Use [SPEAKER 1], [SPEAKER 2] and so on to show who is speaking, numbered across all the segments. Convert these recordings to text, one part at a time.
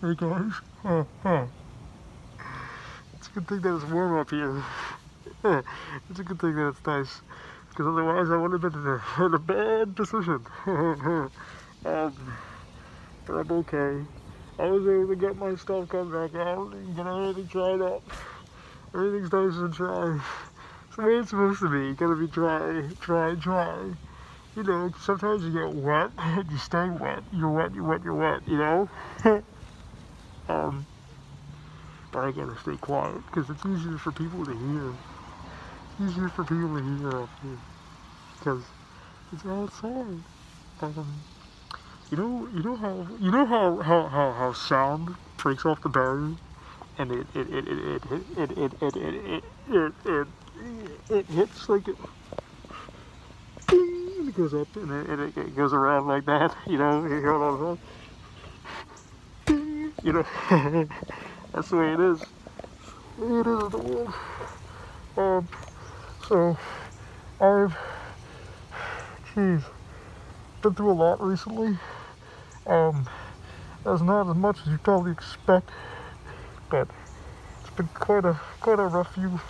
[SPEAKER 1] Hey guys. It's a good thing that it's warm up here. It's a good thing that it's nice. Because otherwise I would have been in a bad position. But I'm okay. I was able to get my stuff come back out and get everything dried up. Everything's nice and dry. It's the way it's supposed to be. You gotta be dry. You know, sometimes you get wet and you stay wet. You're wet, you know? But I gotta stay quiet because it's easier for people to hear. It's easier for people to hear up here because it's outside. You know how sound breaks off the barrier and it hits like it. It goes up and it goes around like that, you know, you hear what I'm saying? You know, that's the way it is. It is in the world. So, I've, been through a lot recently. That's not as much as you probably expect, but it's been quite a rough few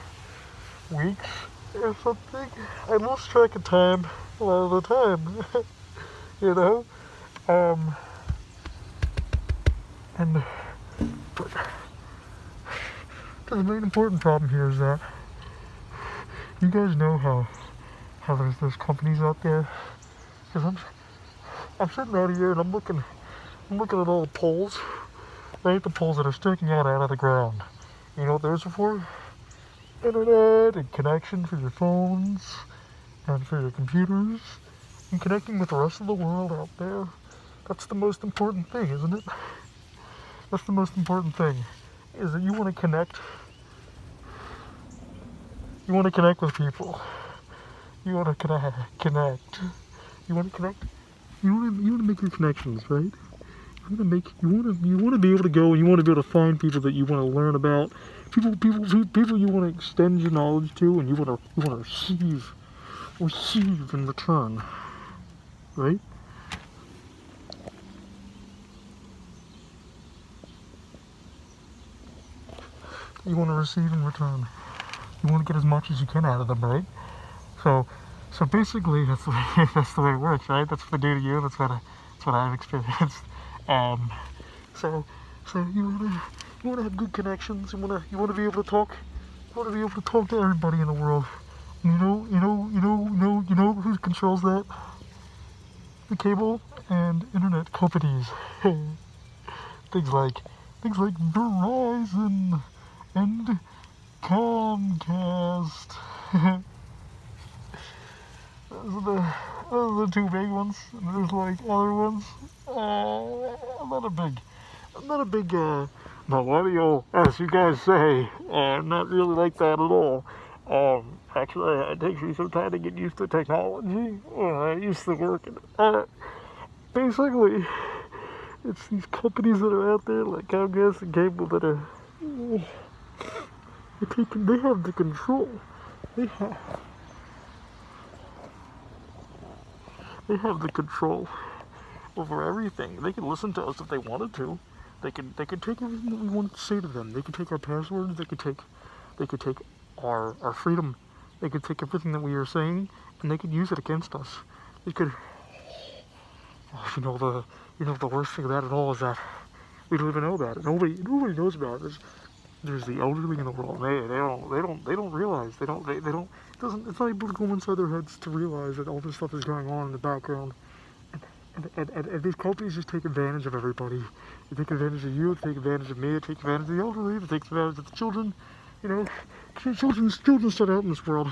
[SPEAKER 1] weeks or something. I lost track of time a lot of the time, you know? But the main important problem here is that you guys know how there's those companies out there. Because I'm sitting out here and I'm looking at all the poles. Right, the poles that are sticking out of the ground. You know what those are for? Internet and connection for your phones and for your computers and connecting with the rest of the world out there. That's the most important thing, isn't it? That's the most important thing, is that you want to connect. You want to connect with people. You want to connect. You want to connect. You want to make your connections, right? You want to be able to go and you want to be able to find people that you want to learn about, people you want to extend your knowledge to, and you want to receive in return, right? You want to receive in return. You want to get as much as you can out of them, right? So basically, that's the way it works, right? That's what they do to you. That's what I've experienced. So you wanna have good connections. You wanna be able to talk. You wanna be able to talk to everybody in the world. You know who controls that? The cable and internet companies. things like Verizon and Comcast. Those are the two big ones. There's like other ones. I'm not a big millennial, as you guys say. Not really like that at all. Actually, it takes me some time to get used to technology. I used to work basically, it's these companies that are out there, like Comcast and cable, that are, they have the control. They have the control over everything. They can listen to us if they wanted to. They could take everything that we wanted to say to them. They could take our passwords. They could take our freedom. They could take everything that we are saying, and they could use it against us. They could. You know the worst thing about it all is that we don't even know about it. Nobody knows about it. There's the elderly in the world. They don't realize. They don't. It's not able to go inside their heads to realize that all this stuff is going on in the background. And these companies just take advantage of everybody. They take advantage of you, they take advantage of me, they take advantage of the elderly, they take advantage of the children. You know, children start out in this world,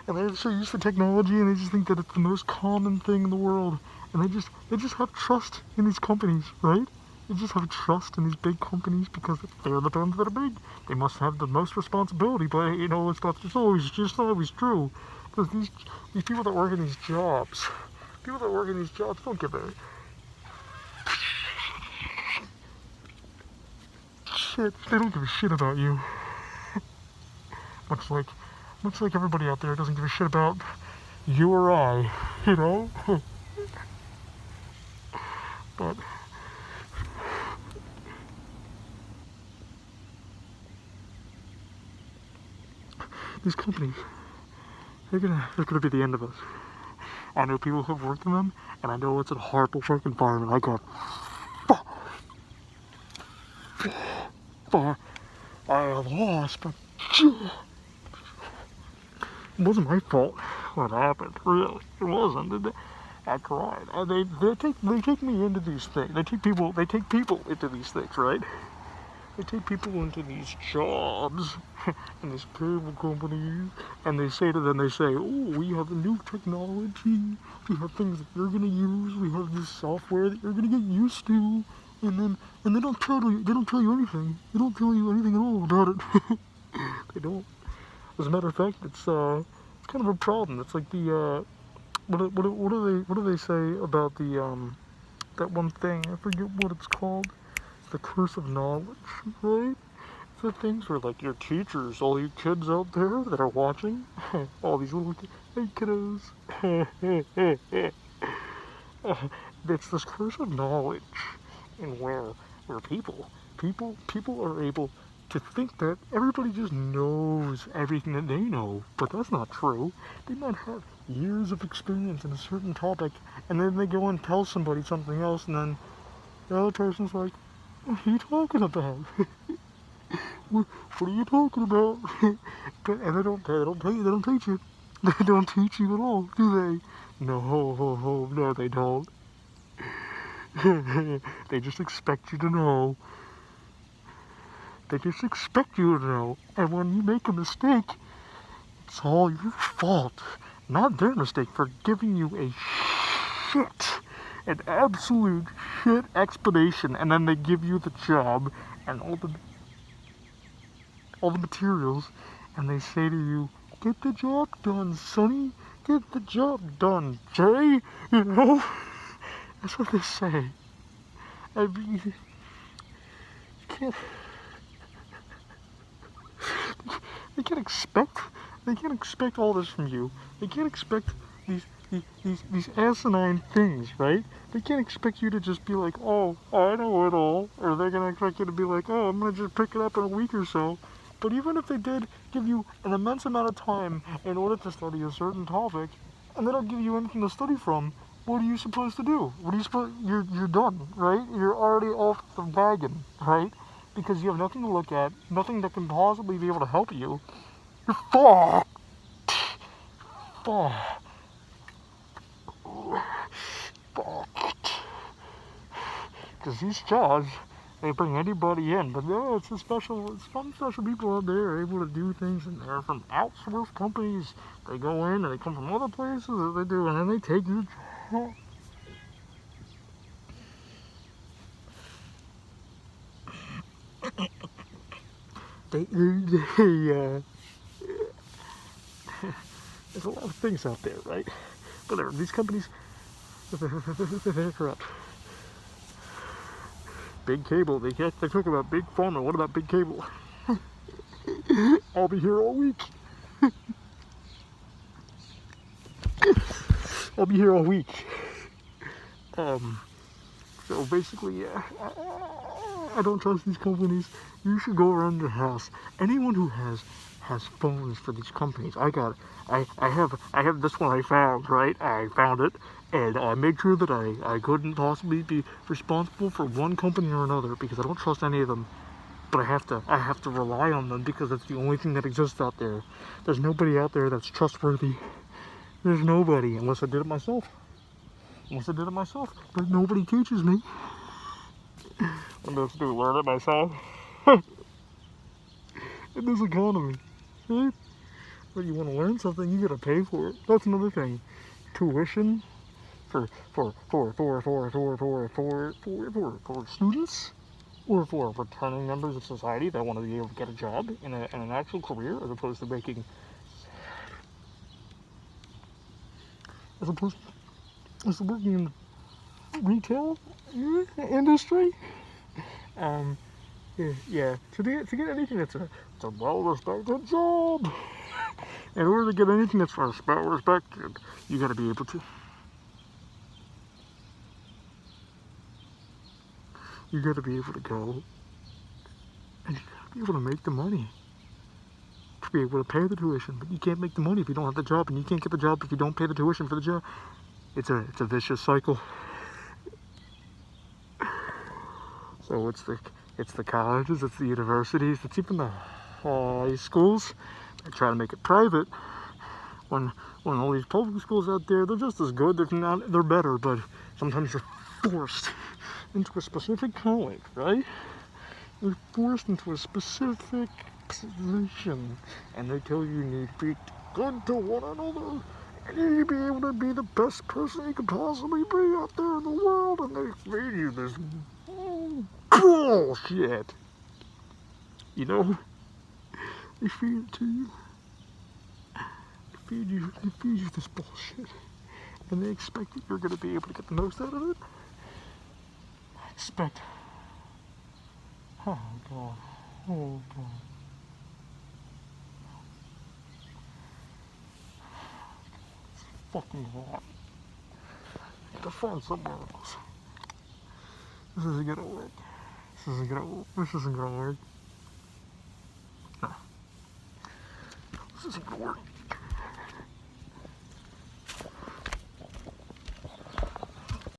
[SPEAKER 1] and they're so used to technology, and they just think that it's the most common thing in the world. And they just have trust in these companies, right? They just have trust in these big companies because they're the ones that are big. They must have the most responsibility, but you know, it's not always true. Because these people that work in these jobs, don't give a shit. They don't give a shit about you. much like everybody out there doesn't give a shit about you or I, you know? But these companies, they're gonna be the end of us. I know people who've worked in them, and I know it's a horrible work environment. I got, I have lost, but it wasn't my fault what happened. Really, it wasn't. I cried. They take me into these things. They take people into these things, right? They take people into these jobs in these cable companies, and they say to them, oh, we have a new technology, we have things that you're gonna use, we have this software that you're gonna get used to, and they don't tell you anything. They don't tell you anything at all about it. They don't. As a matter of fact, it's kind of a problem. It's like the what do they say about the that one thing? I forget what it's called. The curse of knowledge, right? The things where, like, your teachers, all you kids out there that are watching, all these little hey kiddos, it's this curse of knowledge, and where people are able to think that everybody just knows everything that they know, but that's not true. They might have years of experience in a certain topic, and then they go and tell somebody something else, and then the other person's like, what are you talking about? what are you talking about? And they don't teach you. They don't teach you at all, do they? No, they don't. They just expect you to know. They just expect you to know. And when you make a mistake, it's all your fault. Not their mistake for giving you an absolute shit explanation, and then they give you the job and all the materials, and they say to you, get the job done, Sonny. Get the job done, Jay. You know? That's what they say. I mean, you can't... They can't expect all this from you. They can't expect these asinine things, right? They can't expect you to just be like, oh, I know it all. Or they're going to expect you to be like, oh, I'm going to just pick it up in a week or so. But even if they did give you an immense amount of time in order to study a certain topic, and they don't give you anything to study from, what are you supposed to do? You're done, right? You're already off the wagon, right? Because you have nothing to look at, nothing that can possibly be able to help you. You're fucked. Because these jobs, they bring anybody in, but no, it's some special people out there able to do things, and they're from outsourced companies. They go in and they come from other places that they do, and then they take your job. There's a lot of things out there, right? But these companies, they're corrupt. Big cable, they talk about big pharma. What about big cable? I'll be here all week. I'll be here all week. So basically, yeah, I don't trust these companies. You should go around your house. Anyone who has phones for these companies, I have this one I found, right? I found it, and I made sure that I couldn't possibly be responsible for one company or another, because I don't trust any of them. But I have to rely on them, because it's the only thing that exists out there. There's nobody out there that's trustworthy. There's nobody, unless I did it myself. But nobody teaches me. I'm going to learn it myself. In this economy, right? But you want to learn something, you gotta pay for it. That's another thing. Tuition for students, or for returning members of society that want to be able to get a job in an actual career, as opposed to working in the retail industry. Yeah, to get anything that's a well-respected job. In order to get anything that's well-respected, you gotta be able to. You gotta be able to go, and you gotta be able to make the money to be able to pay the tuition, but you can't make the money if you don't have the job, and you can't get the job if you don't pay the tuition for the job. It's a vicious cycle. So it's the colleges, it's the universities, it's even the high schools. They try to make it private. When all these public schools out there, they're just as good. They're better, but sometimes you're forced into a specific college, right? You're forced into a specific position, and they tell you need to be good to one another, and you need to be able to be the best person you could possibly be out there in the world, and they feed you this bullshit. You know? They feed it to you. They feed you this bullshit, and they expect that you're going to be able to get the most out of it. Expect. Oh God. Oh God. It's fucking hot. To find somewhere else. This isn't gonna work. This isn't gonna work. No. This isn't gonna work.